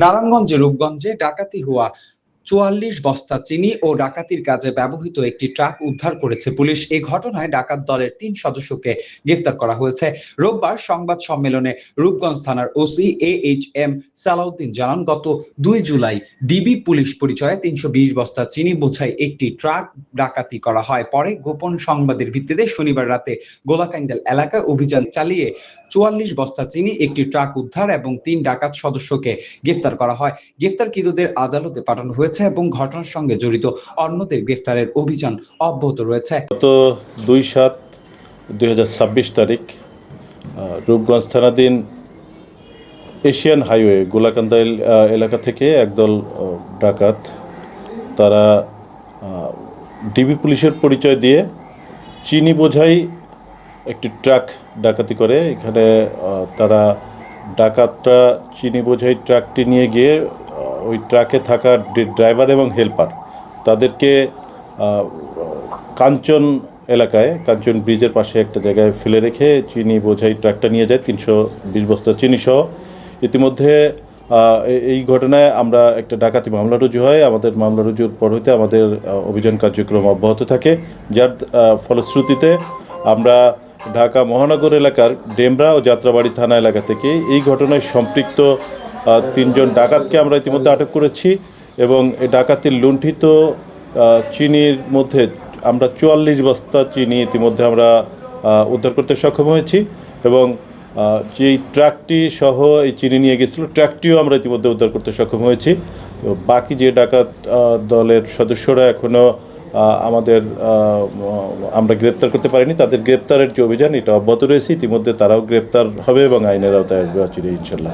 নারায়ণগঞ্জের রূপগঞ্জে ডাকাতি হওয়া ৪৪ বস্তা চিনি ও ডাকাতির কাজে ব্যবহৃত একটি ট্রাক উদ্ধার করেছে পুলিশ। এই ঘটনায় ডাকাত দলের ৩ সদস্যকে গ্রেফতার করা হয়েছে। রোববার সংবাদ সম্মেলনে রূপগঞ্জ থানার ওসি AHM সালাউদ্দিন জানান, গত ২ জুলাই ডিবি পুলিশ পরিচয়ে ৩২০ বস্তা চিনি বোঝাই একটি ট্রাক ডাকাতি করা হয়। পরে গোপন সংবাদের ভিত্তিতে শনিবার রাতে গোলাকাইন্দাল এলাকায় অভিযান চালিয়ে ৪৪ বস্তা চিনি, একটি ট্রাক উদ্ধার এবং ৩ ডাকাত সদস্যকে গ্রেফতার করা হয়। গ্রেফতারকৃতদের আদালতে পাঠানো হয়েছে এবং ঘটনার সঙ্গে জড়িত অন্যদের গ্রেফতারের অভিযান অব্যাহত রয়েছে। গত ২/৭/২০২৬ তারিখ রূপগঞ্জ থানাধীন এশিয়ান হাইওয়ে গোলাকান্দা এলাকা থেকে একদল ডাকাত তারা ডিবি পুলিশের পরিচয় দিয়ে চিনি বোঝাই একটি ট্রাক ডাকাতি করে। এখানে তারা ডাকাতরা চিনি বোঝাই ট্রাকটি নিয়ে গিয়ে ওই ট্রাকে থাকা ড্রাইভার এবং হেল্পার তাদেরকে কাঞ্চন এলাকায়, কাঞ্চন ব্রিজের পাশে একটা জায়গায় ফেলে রেখে চিনি বোঝাই ট্রাকটা নিয়ে যায় ৩২০ বস্তা চিনি সহ। ইতিমধ্যে এই ঘটনায় আমরা একটা ডাকাতি মামলা রুজু হয়। আমাদের মামলা রুজুর পর হইতে আমাদের অভিযান কার্যক্রম অব্যাহত থাকে, যার ফলশ্রুতিতে আমরা ঢাকা মহানগর এলাকার ডেমরা ও যাত্রাবাড়ি থানা এলাকা থেকে এই ঘটনায় সম্পৃক্ত ৩ জন ডাকাতকে আমরা ইতিমধ্যে আটক করেছি এবং এই ডাকাতির লুণ্ঠিত চিনির মধ্যে আমরা ৪৪ বস্তা চিনি ইতিমধ্যে আমরা উদ্ধার করতে সক্ষম হয়েছি এবং যেই ট্রাকটি সহ এই চিনি নিয়ে গেছিলো ট্রাকটিও আমরা ইতিমধ্যে উদ্ধার করতে সক্ষম হয়েছি। তো বাকি যে ডাকাত দলের সদস্যরা এখনও আমরা গ্রেপ্তার করতে পারিনি, তাদের গ্রেপ্তারের যে অভিযান এটা অব্যাহত রয়েছে। ইতিমধ্যে তারাও গ্রেপ্তার হবে এবং আইনের আওতায় আসবে অচিরেই ইনশাল্লাহ।